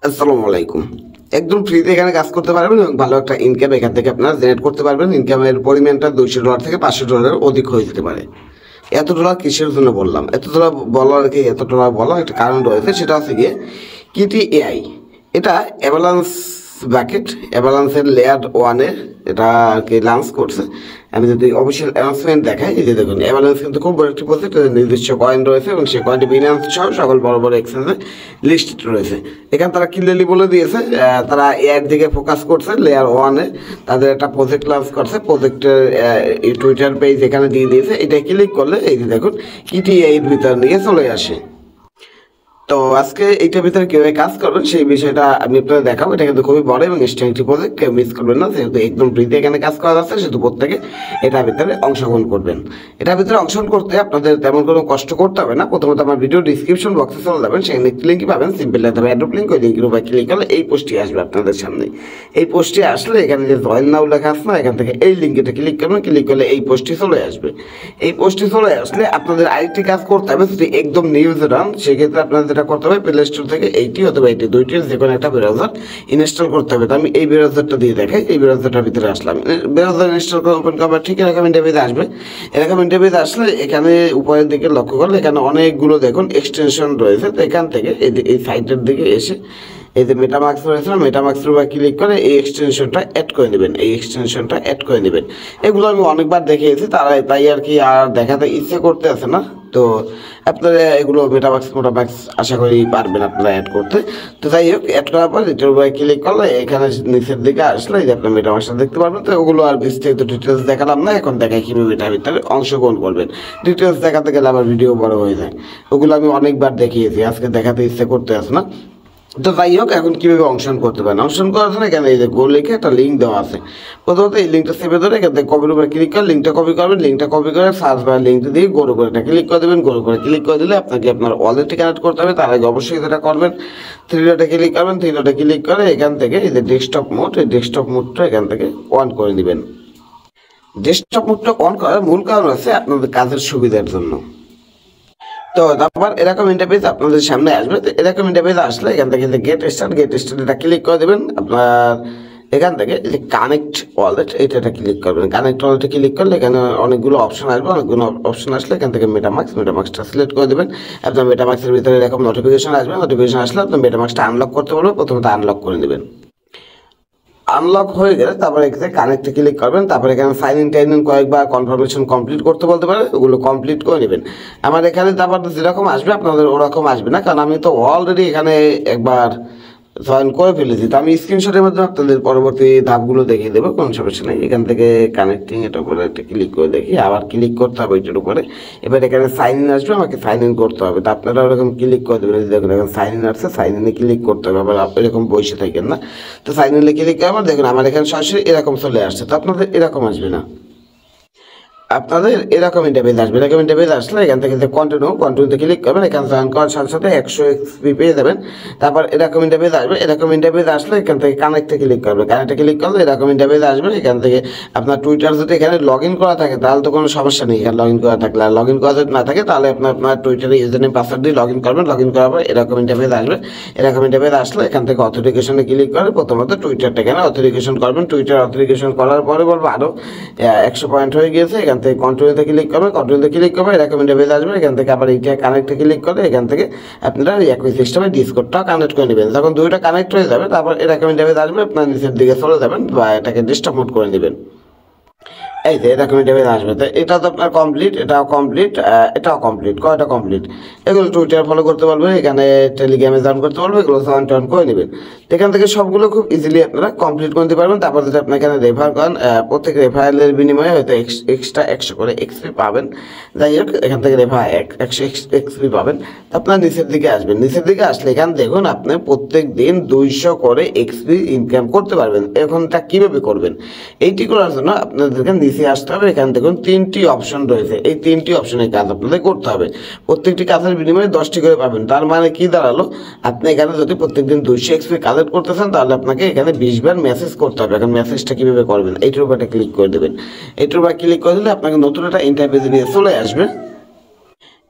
আসসালামু আলাইকুম। একদম ফ্রিতে এখানে কাজ করতে পারবেন এবং ভালো একটা ইনকাম এখান থেকে আপনারা জেনারেট করতে পারবেন। ইনকামের পরিমাণটা $200 থেকে $500 অধিক হয়ে যেতে পারে। এত ডলার কিসের জন্য বললাম? এত ডলার বলার কি এত ডলার বলার একটা কারণ রয়েছে, সেটা হচ্ছে গিয়ে কিটি এআই। এটা অ্যাভালান্স ব্যাকেট, অ্যাভালান্সের লেয়ার 1-এ এটা আর কি লঞ্চ করছে। আমি যদি অফিসিয়াল অ্যানাউন্সমেন্ট দেখাই, এই যে দেখুন অ্যাভালান্স কিন্তু খুব বড় একটি প্রজেক্ট, নির্দিষ্ট কয়েন রয়েছে এবং সেই কয়েনটি বিনান্স সহ সকল বড় বড় এক্সচেঞ্জে লিস্টেড রয়েছে। এখানে তারা ক্লিয়ারলি বলে দিয়েছে তারা এআইয়ের দিকে ফোকাস করছে। লেয়ার 1-এ তাদের একটা প্রজেক্ট লঞ্চ করছে, প্রজেক্টের টুইটার পেজ এখানে দিয়ে দিয়েছে। এটা ক্লিক করলে এই যে দেখুন কিটি এআইয়ের ভিতর নিয়ে চলে আসে। তো আজকে এইটার ভিতরে কীভাবে কাজ করবেন সেই বিষয়টা আমি আপনাদের দেখাবো। এটা কিন্তু খুবই বড় এবং স্ট্রেংথি প্রজেক্ট, কেউ মিস করবেন না। যেহেতু একদম ফ্রিতে এখানে কাজ করা যাচ্ছে, সেহেতু প্রত্যেকে এটার ভিতরে অংশগ্রহণ করবেন। এটার ভিতরে অংশগ্রহণ করতে আপনাদের তেমন কোনো কষ্ট করতে হবে না। প্রথমত আমার ভিডিও ডিসক্রিপশন বক্সে চলে যাবেন, সেখানে একটি লিঙ্কই পাবেন, সিম্পল লাগবে অ্যাড্রপ লিঙ্ক। ওই লিঙ্কের উপরে ক্লিক করলে এই পোস্টটি আসবে আপনাদের সামনে। এই পোস্টটি আসলে এখানে যে জয়েন নাও লেখা আছে না, এখান থেকে এই লিঙ্কেটা ক্লিক করবেন। ক্লিক করলে এই পোস্টটি চলে আসবে। এই পোস্টটি চলে আসলে আপনাদের আরেকটি কাজ করতে হবে, যদি একদম নিউজ রান, সেক্ষেত্রে আপনাদের যেটা করতে হবে প্লে স্টোর থেকে এইটি অথবা এইটি দুইটির যে কোনো একটা ব্রাউজার ইনস্টল করতে হবে। তো আমি এই ব্রাউজারটা দিয়ে দেখাই। এই ব্রাউজারটার ভিতরে আসলাম, ব্রাউজার ইনস্টল করে ওপেন করবার ঠিক এরকম ইন্টারভিউতে আসবে। এরকম ইন্টারভিউতে আসলে এখানে উপরের দিকে লক্ষ্য করলে এখানে অনেকগুলো দেখুন এক্সটেনশন রয়েছে। তো এখান থেকে এই সাইটের দিকে এসে এই যে মেটামাক্স রয়েছে না, মেটামাক্সের উপর ক্লিক করে এই এক্সটেনশনটা অ্যাড করে নেবেন। এই এক্সটেনশনটা অ্যাড করে নেবেন। এগুলো আমি অনেকবার দেখিয়েছি, তাই আর কি আর দেখাতে ইচ্ছে করতে আছে না। তো আপনারা এগুলো মোটামাক্স আশা করি পারবেন আপনারা অ্যাড করতে। তো যাই হোক, অ্যাড করার পর এটার উপরে ক্লিক করলে এখানে নিচের দিকে আসলে এই যে আপনার মেটামাক্সটা দেখতে পারবেন। তো ওগুলো আর বিস্তারিত ডিটেলস দেখালাম না, এখন দেখাই কীভাবে এটার ভিতরে অংশগ্রহণ করবেন। ডিটেলস দেখাতে গেলে আবার ভিডিও বড় হয়ে যায়। ওগুলো আমি অনেকবার দেখিয়েছি, আজকে দেখাতে ইচ্ছে করতে আছে না। তো যাই হোক, এখন কীভাবে অংশগ্রহণ করতে পারেন? অংশগ্রহণ করার জন্য এখানে এই যে গো লিখে একটা লিঙ্ক দেওয়া আছে। প্রথমত এই লিঙ্কটা সেভে ধরে এখান থেকে কপির উপরে ক্লিক করে লিঙ্কটা কপি করবেন। লিঙ্কটা কপি করে সার্চ বারের লিঙ্কটা দিয়ে গোর করে এটা ক্লিক করে দেবেন। গোর করে ক্লিক করে দিলে আপনাকে আপনার ওয়ালেটে কানেক্ট করতে হবে। তার আগে অবশ্যই যেটা করবেন, থ্রি ডটে ক্লিক করবেন। থ্রি ডটে ক্লিক করে এখান থেকে এই যে ডেস্কটপ মোড, এই ডেস্কটপ মোডটা এখান থেকে অন করে নেবেন। ডেস্কটপ মোডটা অন করার মূল কারণ আছে আপনাদের কাজের সুবিধার জন্য। তো তারপর এরকম ইন্টারফেস আপনাদের সামনে আসবে। তো এরকম ইন্টারফেস আসলে এখান থেকে গেট স্টার্ট এটা ক্লিক করে দেবেন। আপনার এখান থেকে এই যে কানেক্ট ওয়ালেট, এটা ক্লিক করবেন। কানেক্ট ওয়ালেটে ক্লিক করলে এখানে অনেকগুলো অপশন আসবে। অনেকগুলো অপশন আসলে এখান থেকে মেটামাক্সটা সিলেক্ট করে দেবেন। আপনার মেটামাক্সের ভিতরে এরকম নোটিফিকেশন আসবে। নোটিফিকেশন আসলে আপনার মেটামাক্সটা আনলক করতে পারবেন। প্রথমত আনলক করে নেবেন। আনলক হয়ে গেলে তারপরে এখানে কানেক্টে ক্লিক করবেন। তারপরে এখানে সাইন ইন কয়েকবার কনফার্মেশন কমপ্লিট করতে বলতে পারে, ওগুলো কমপ্লিট করে নেবেন। আমার এখানে তারপর যেরকম আসবে আপনাদের ওরকম আসবে না, কারণ আমি তো অলরেডি এখানে একবার জয়েন করে ফেলেছি। তো আমি স্ক্রিনশটের মাধ্যমে আপনাদের পরবর্তী ধাপগুলো দেখিয়ে দেবো, কোনো সমস্যা নেই। এখান থেকে কানেক্টিং এটার উপরে একটা ক্লিক করে দেখি, আবার ক্লিক করতে হবে এটার উপরে। এবার এখানে সাইন ইন আসবে, আমাকে সাইন ইন করতে হবে। তো আপনারা ওরকম ক্লিক করে দেবেন। দেখুন এখন সাইন ইন আসছে, সাইন ইনে ক্লিক করতে হবে। আবার এরকম বসে থাকেন না। তো সাইন ইনে ক্লিক করবেন, দেখুন আমার এখানে সরাসরি এরকম চলে আসছে। তো আপনাদের এরকম আসবে না, আপনাদের এরকম ইন্টারফেস আসবে। এরকম ইন্টারফেস আসলে এখান থেকে কন্টিনিউতে ক্লিক করবেন। এখানে জয়েন করার সাথে সাথে 100 XP পেয়ে যাবেন। তারপর এরকম ইন্টারফেস আসবে। এরকম ইন্টারফেস আসলে এখান থেকে কানেক্টে ক্লিক করবে। কানেক্টে ক্লিক করলে এরকম ইন্টারফেস আসবে। এখান থেকে আপনার টুইটার যদি এখানে লগ ইন করা থাকে তাহলে তো কোনো সমস্যা নেই। এখানে লগ ইন করা থাকলে, আর লগ ইন করা যদি না থাকে তাহলে আপনার টুইটারে ইউজার নেম পাসওয়ার্ড দিয়ে লগ ইন করবেন। লগ ইন করার পর এরকম ইন্টারফেস আসবে। এরকম ইন্টারফেস আসলে এখান থেকে অথেন্টিকেশনে ক্লিক করে প্রথমত টুইটারটা এখানে অথেন্টিকেশন করবেন। টুইটার অথেন্টিকেশন করার পরে বলবো আরও 100 পয়েন্ট হয়ে গিয়েছে। এখান থেকে কন্টিনিউতে ক্লিক করবেন। কন্টিনিউতে ক্লিক করবেন, এরকম ইন্টারফেস আসবে। এখান থেকে আবার এইটা কানেক্টে ক্লিক করে এখান থেকে আপনারা একই সিস্টেমে ডিসকোডটা কানেক্ট করে নেবেন। যখন দুইটা কানেক্ট হয়ে যাবে তারপর এরকম ইন্টারফেস আসবে, আপনার নিচের দিকে চলে যাবেন বা এটাকে ডেস্কটপ মোড করে নেবেন। এই যে এরকম ইন্টারফেস আসবে। তো এটা তো আপনার কমপ্লিট, এটাও কমপ্লিট, এটাও কমপ্লিট। কয়টা কমপ্লিট? এগুলো টুইটার ফলো করতে পারবেন, এখানে টেলিগ্রামে জয়েন করতে পারবেন, এগুলো জয়েন করে নেবেন। এখান থেকে সবগুলো খুব ইজিলি আপনারা কমপ্লিট করতে পারবেন। তারপর যদি আপনি এখানে রেফার করেন, প্রত্যেক রেফারেলের বিনিময়ে হয়তো এক্সট্রা 100 করে XP পাবেন। যাই হোক, এখান থেকে 100 XP পাবেন। আপনার নিচের দিকে আসবেন। নিচের দিকে আসলে এখানে দেখুন আপনি প্রত্যেক দিন 200 করে XP ইনকাম করতে পারবেন। এখন তা কীভাবে করবেন? এইটি করার জন্য আপনাদেরকে নিচে আসতে হবে। এখানে দেখুন 3টি অপশন রয়েছে। এই 3টি অপশনের কাজ আপনাদের করতে হবে। প্রত্যেকটি কাজের বিনিময়ে 10টি করে পাবেন। তার মানে কি দাঁড়ালো, আপনি এখানে যদি প্রত্যেকদিন 200 XP কালেক্ট করতে চান তাহলে আপনাকে এখানে 20 বার মেসেজ করতে হবে। এখন মেসেজটা কীভাবে করবেন? এইটার উপরে ক্লিক করে দেবেন। এইটার উপরে ক্লিক করে দিলে আপনাকে নতুন একটা ইন্টারফেস নিয়ে চলে আসবে।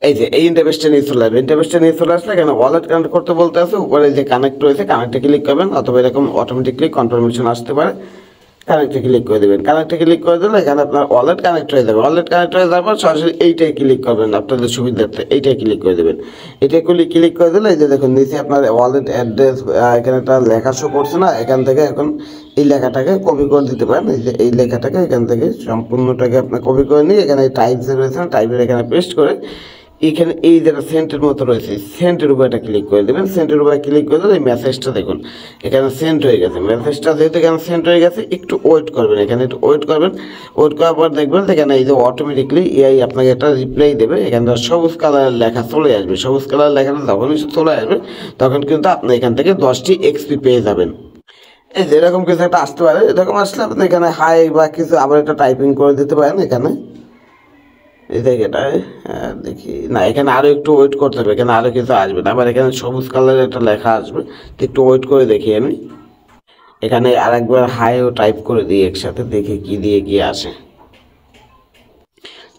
এই যে এই ইন্টারফেসটা নিয়ে চলে আসবে, ইন্টারফেসটা নিয়ে চলে আসলে এখানে ওয়ালেট কানেক্ট করতে বলতে আছে, উপরে যে কানেক্ট রয়েছে কানেক্টে ক্লিক করবেন, অথবা এরকম অটোমেটিকলি কনফার্মেশন আসতে পারে, কানেক্টে ক্লিক করে দেবেন। কানেক্টে ক্লিক করে দিলে এখানে আপনার ওয়ালেট কানেক্ট হয়ে যাবে। ওয়ালেট কানেক্ট হয়ে যাওয়ার পর সরাসরি এইটাই ক্লিক করবেন, আপনাদের সুবিধার্থে এইটাই ক্লিক করে দেবেন। এইটাই ক্লিক করে দিলে এই যে দেখুন নিচে আপনার ওয়ালেট অ্যাড্রেস এখানে একটা লেখা শো করছে না, এখান থেকে এখন এই লেখাটাকে কপি করে দিতে পারেন। এই যে এই লেখাটাকে এখান থেকে সম্পূর্ণটাকে আপনার কপি করে নিয়ে এখানে টাইপ যে রয়েছে টাইপের এখানে পেস্ট করে এখানে এই যেটা সেন্টের মতো রয়েছে সেন্টের উপর একটা ক্লিক করে দেবেন। সেন্টের উপরে ক্লিক করে দিলে এই মেসেজটা দেখুন এখানে সেন্ট হয়ে গেছে। মেসেজটা যেহেতু এখানে সেন্ট হয়ে গেছে একটু ওয়েট করবেন, এখানে একটু ওয়েট করবেন। ওয়েট করার পর দেখবেন এখানে এই যে অটোমেটিকলি এআই আপনাকে একটা রিপ্লাই দেবে, এখানে সবুজ কালারের লেখা চলে আসবে। সবুজ কালারের লেখাটা যখনই চলে আসবে তখন কিন্তু আপনি এখান থেকে 10টি এক্সপি পেয়ে যাবেন। এই যে এরকম কিছু একটা আসতে পারে, এরকম আসলে আপনি এখানে হাই বা কিছু আবার একটা টাইপিং করে দিতে পারেন এখানে এই জায়গাটায়। দেখি না এখানে আরও একটু ওয়েট করতে হবে, এখানে আরও কিছু আসবে না, আবার এখানে সবুজ কালারের একটা লেখা আসবে, তো একটু ওয়েট করে দেখি আমি এখানে আরেকবার হাইও টাইপ করে দিই একসাথে, দেখি কি দিয়ে কি আসে।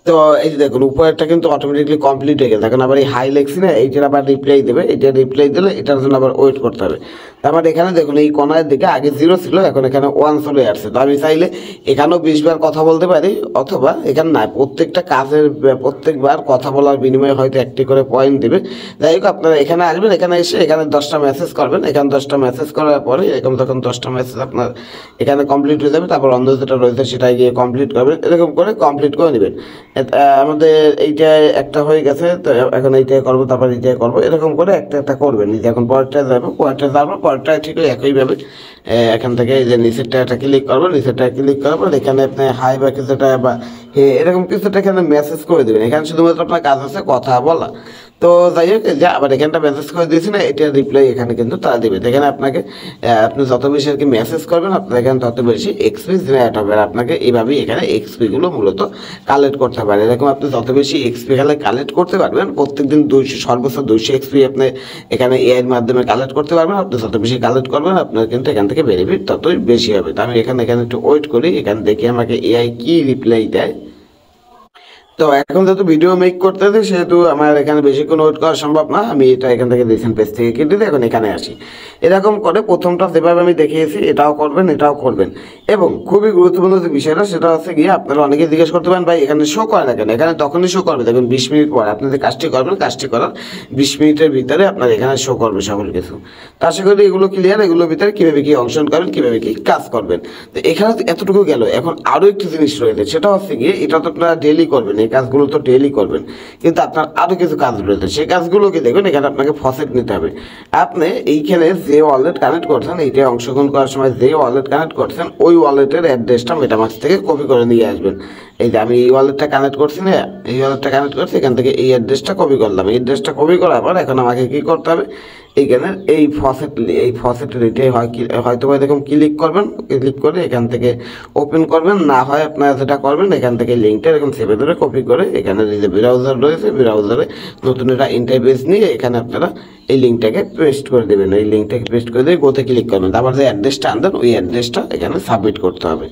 তো এই যে দেখুন উপরেরটা কিন্তু অটোমেটিকলি কমপ্লিট হয়ে গেছে। এখন আবার এই হাই লেখছি না, এইটার আবার রিপ্লাই দেবে, এটা রিপ্লাই দিলে এটার জন্য আবার ওয়েট করতে হবে। তারপর এখানে দেখুন এই কর্নারের দিকে আগে 0 ছিল, এখন এখানে 1 চলে আসছে। তো আমি চাইলে এখানেও 20 বার কথা বলতে পারি, অথবা এখানে না প্রত্যেকটা কাজের প্রত্যেকবার কথা বলার বিনিময়ে হয়তো একটি করে পয়েন্ট দেবে। যাই হোক আপনারা এখানে আসবেন, এখানে এসে এখানে 10টা মেসেজ করবেন, এখানে 10টা মেসেজ করার পরে এরকম তখন 10টা মেসেজ আপনার এখানে কমপ্লিট হয়ে যাবে। তারপর অন্য যেটা রয়েছে সেটা গিয়ে কমপ্লিট করবেন, এরকম করে কমপ্লিট করে নেবেন। আমাদের এইটাই একটা হয়ে গেছে, তো এখন এইটাই করবো, তারপর এইটাই করবো, এরকম করে একটা একটা করবেন। নিজে এখন পরেরটা যাবো, পরেরটা ঠিক একইভাবে এখান থেকে এই যে নিচেরটা একটা ক্লিক করবেন, নিচেরটা ক্লিক করার পর এখানে আপনি হাই বা কিছুটা বা এরকম কিছুটা এখানে মেসেজ করে দেবেন। এখানে শুধুমাত্র আপনার কাজ আছে কথা বলা। তো যাই হোক যে আবার এখানটা মেসেজ করে দিয়েছি না, এটার রিপ্লাই এখানে কিন্তু তারা দেবে। এখানে আপনাকে আপনি যত বেশি আর কি মেসেজ করবেন আপনার এখানে তত বেশি এক্সপি জেনারেট হবে। আর আপনাকে এইভাবেই এখানে এক্সপিগুলো মূলত কালেক্ট করতে পারেন। এরকম আপনি যত বেশি এক্সপি কালেক্ট করতে পারবেন, প্রত্যেকদিন 200 সর্বোচ্চ 200 এক্সপি আপনি এখানে এআইয়ের মাধ্যমে কালেক্ট করতে পারবেন। আপনি যত বেশি কালেক্ট করবেন আপনার কিন্তু এখান থেকে বেনিফিট ততই বেশি হবে। তো আমি এখানে একটু ওয়েট করি, এখানে দেখি আমাকে এআই কি রিপ্লাই দেয়। তো এখন যেহেতু ভিডিও মেক করতেছে সেহেতু আমার এখানে বেশিক্ষণ ওয়েট করা সম্ভব না, আমি এটা এখান থেকে রিসেন্ট পেজ থেকে কেটে দিয়ে এখন এখানে আসি। এরকম করে প্রথমটা যেভাবে আমি দেখিয়েছি এটাও করবেন, এটাও করবেন। এবং খুবই গুরুত্বপূর্ণ যে বিষয়টা সেটা হচ্ছে গিয়ে আপনারা অনেকে জিজ্ঞেস করতে পারেন ভাই এখানে শো করে না কেন, এখানে তখনই শো করবে দেখুন 20 মিনিট পর আপনি যে কাজটি করবেন, কাজটি করার 20 মিনিটের ভিতরে আপনার এখানে শো করবে সকল কিছু। তো আশা করি এগুলো ক্লিয়ার, এগুলোর ভিতরে কীভাবে কী অংশগ্রহণ করবেন, কীভাবে কী কাজ করবেন। তো এখানে এতটুকু গেল, এখন আরও একটি জিনিস রয়েছে সেটা হচ্ছে গিয়ে এটা তো আপনারা ডেলি করবেন, এই কাজগুলো তো ডেলি করবেন, কিন্তু আপনার আরও কিছু কাজ রয়েছে সেই কাজগুলোকে দেখুন। এখানে আপনাকে ফসেট নিতে হবে। আপনি এইখানে যে ওয়ালেট কানেক্ট করছেন, এইটাই অংশগ্রহণ করার সময় যে ওয়ালেট কানেক্ট করছেন ওই ওয়ালেটের অ্যাড্রেসটা মেটামাক্স থেকে কপি করে নিয়ে আসবেন। এই যে আমি এই ওয়ালেটটা কানেক্ট করছি না, এই ওয়ালেটটা কানেক্ট করছি, এখান থেকে এই অ্যাড্রেসটা কপি করলাম। এই অ্যাড্রেসটা কপি করার পর এখন আমাকে কী করতে হবে, এইখানে এই ফসেটের এটাই হয়তো এরকম ক্লিক করবেন, ক্লিক করে এখান থেকে ওপেন করবেন, না হয় আপনারা যেটা করবেন এখান থেকে লিঙ্কটা এরকম সেভে ধরে কপি করে এখানে যে ব্রাউজার রয়েছে ব্রাউজারে নতুন একটা ইন্টারফেস নিয়ে এখানে আপনারা এই লিঙ্কটাকে পেস্ট করে দেবেন। এই লিঙ্কটাকে পেস্ট করে দিয়ে গোতে ক্লিক করবেন, তারপর যে অ্যাড্রেসটা আনবেন ওই অ্যাড্রেসটা এখানে সাবমিট করতে হবে।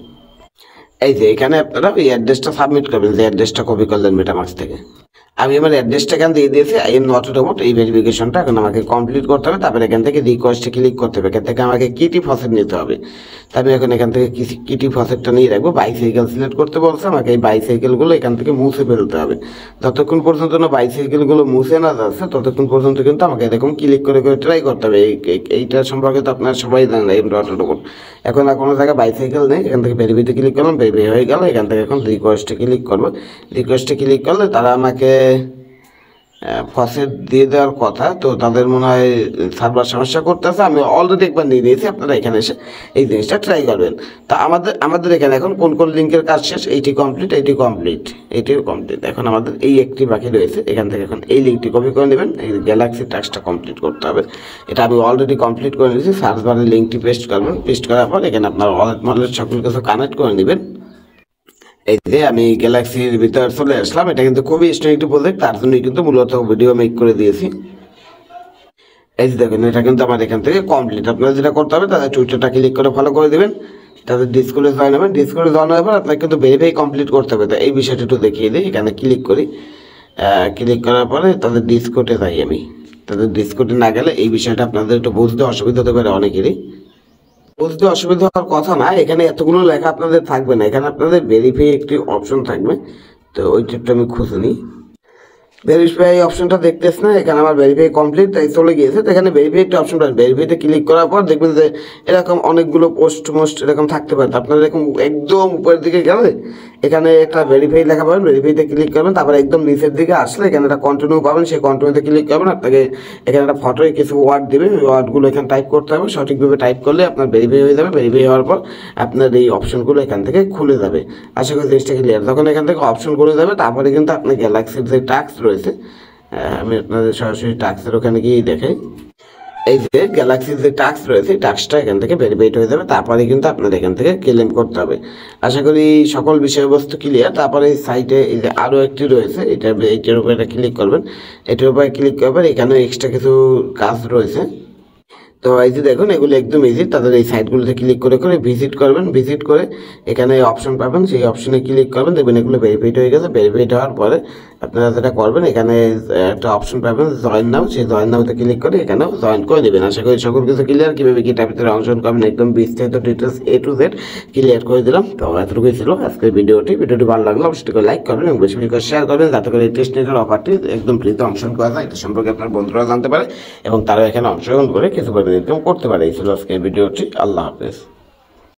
এই যে এখানে আপনারা ওই অ্যাড্রেসটা সাবমিট করবেন, যে অ্যাড্রেসটা কপি করলেন মেটামাক্স থেকে। আমি আমার অ্যাড্রেসটা এখান দিয়ে দিয়েছি, আই এম নট রোবট। এই ভেরিফিকেশনটা এখন আমাকে কমপ্লিট করতে হবে। তারপরে এখান থেকে রিকোয়েস্টে ক্লিক করতে হবে, এখান থেকে আমাকে কিটি ফসেট নিতে হবে। তাই আমি এখন এখান থেকে কিটি ফসেটটা নিয়ে রাখবো। বাইসাইকেল সিলেক্ট করতে বলছে আমাকে, এই বাইসাইকেলগুলো এখান থেকে মুছে ফেলতে হবে। যতক্ষণ পর্যন্ত না বাইসাইকেলগুলো মুছে না যাচ্ছে ততক্ষণ পর্যন্ত কিন্তু আমাকে এরকম ক্লিক করে করে ট্রাই করতে হবে। এইটার সম্পর্কে তো আপনারা সবাই জানেন আই এম নট রোবট। এখন আর কোনো জায়গায় বাইসাইকেল নেই, এখান থেকে ভেরিফাইতে ক্লিক করলাম, ভেরিফাই হয়ে গেল। এখান থেকে এখন রিকোয়েস্টে ক্লিক করবো। রিকোয়েস্টে ক্লিক করলে তারা আমাকে ফসেট দিয়ে দেওয়ার কথা, তো তাদের মনে হয় সার্ভার সমস্যা করতেছে। আমি অলরেডি একবার নিয়ে নিয়েছি, আপনারা এখানে এসে এই জিনিসটা ট্রাই করবেন। তা আমাদের এখানে এখন কোন কোন লিঙ্কের কাজ শেষ, এইটিও কমপ্লিট। এখন আমাদের এই একটি বাকি রয়েছে, এখান থেকে এখন এই লিঙ্কটি কপি করে নেবেন। এই গ্যালাক্সি টাস্কটা কমপ্লিট করতে হবে, এটা আমি অলরেডি কমপ্লিট করে নিয়েছি। সার্চ বারে লিঙ্কটি পেস্ট করবেন, পেস্ট করার পর এখানে আপনার ওয়ালেট সকল কিছু কানেক্ট করে নেবেন। এই যে আমি গ্যালাক্সির ভিতরে চলে আসলাম, এটা কিন্তু খুবই স্ট্রং একটি প্রজেক্ট, তার জন্যই কিন্তু মূলত ভিডিও মেক করে দিয়েছি। এই যে দেখুন এটা কিন্তু আমার এখান থেকে কমপ্লিট। আপনারা যেটা করতে হবে তাদের টুইটারটা ক্লিক করে ফলো করে দেবেন, তাদের ডিসকর্ডে জয়েন হবেন। ডিসকর্ডে জয়েন হওয়ার পর আপনাকে কিন্তু ভেরিফাই কমপ্লিট করতে হবে। তো এই বিষয়টা একটু দেখিয়ে দিই, এখানে ক্লিক করি। ক্লিক করার পরে তাদের ডিসকোডে যাই আমি। তাদের ডিসকোডে না গেলে এই বিষয়টা আপনাদের একটু বুঝতে অসুবিধা হতে পারে অনেকেরই। বুঝতে অসুবিধা হওয়ার কথা না, এখানে এতগুলো লেখা আপনাদের থাকবে না, এখানে আপনাদের ভেরিফাই একটি অপশন থাকবে। তো ওই টিপটা আমি খুঁজে নিই। ভেরিফাই অপশনটা দেখতেছ না, এখানে আমার ভেরিফাই কমপ্লিট তাই চলে গিয়েছে। তো এখানে ভেরিফাই একটা অপশন পাবেন, ভেরিফাইতে ক্লিক করার পর দেখবেন যে এরকম অনেকগুলো পোস্ট এরকম থাকতে পারে। আপনার এরকম একদম উপরের দিকে গেলে এখানে একটা ভেরিফাই লেখা পাবেন, ভেরিফাইতে ক্লিক করবেন। তারপর একদম নিচের দিকে আসলে এখানে একটা কন্টিনিউ পাবেন, সেই কন্টিনিউতে ক্লিক করবেন। আপনাকে এখানে একটা ফটোয় কিছু ওয়ার্ড দেবে, ওই ওয়ার্ডগুলো এখানে টাইপ করতে হবে। সঠিকভাবে টাইপ করলে আপনার ভেরিফাই হয়ে যাবে। ভেরিফাই হওয়ার পর আপনার এই অপশনগুলো এখান থেকে খুলে যাবে। আশা করি জিনিসটা ক্লিয়ার। যখন এখান থেকে অপশন খুলে যাবে তারপরে কিন্তু আপনার গ্যালাক্সির যে টাস্ক রয়েছে, আমি আপনাদের সরাসরি টাস্কের ওখানে গিয়েই দেখাই। এই যে গ্যালাক্সির যে টাস্ক রয়েছে, টাস্কটা এখান থেকে ভেরিফাইড হয়ে যাবে। তারপরে কিন্তু আপনার এখান থেকে ক্লেম করতে হবে। আশা করি সকল বিষয়বস্তু ক্লিয়ার। তারপরে এই সাইটে এই যে আরও একটি রয়েছে, এইটার উপরে ক্লিক করবেন। এটার উপরে ক্লিক করবেন, এখানে এক্সট্রা কিছু কাজ রয়েছে। তো এই যে দেখুন এগুলো একদম ইজি। তাদের এই সাইটগুলোতে ক্লিক করে ভিজিট করবেন। ভিজিট করে এখানে অপশন পাবেন, সেই অপশনে ক্লিক করবেন। দেখবেন এগুলো ভেরিফাইড হয়ে গেছে। ভেরিফাইড হওয়ার পরে আপনারা যেটা করবেন, এখানে একটা অপশন পাবেন জয়েন নাও, সেই জয়েন নাওতে ক্লিক করে এখানেও জয়েন করে নেবেন। আশা করি সকল কিছু ক্লিয়ার। কীভাবে কি টাইপের অংশগ্রহণ করবেন একদম বিস্তারিত details A to Z clear করে দিলাম। তো এতটুকুই ছিল আজকের ভিডিওটি। ভালো লাগলো অবশ্যই করে লাইক করবেন এবং বেশি বেশি করে শেয়ার করবেন, যাতে করে এই টেস্ট নেটের অফারটি একদম ফ্রিতে অংশগ্রহণ করা যায়। এটা সম্পর্কে আপনার বন্ধুরা জানতে পারে এবং তারা এখানে অংশগ্রহণ করে কিছু পরিমাণ ইনকাম করতে পারে। এই ছিল আজকের ভিডিওটি। আল্লাহ হাফেজ।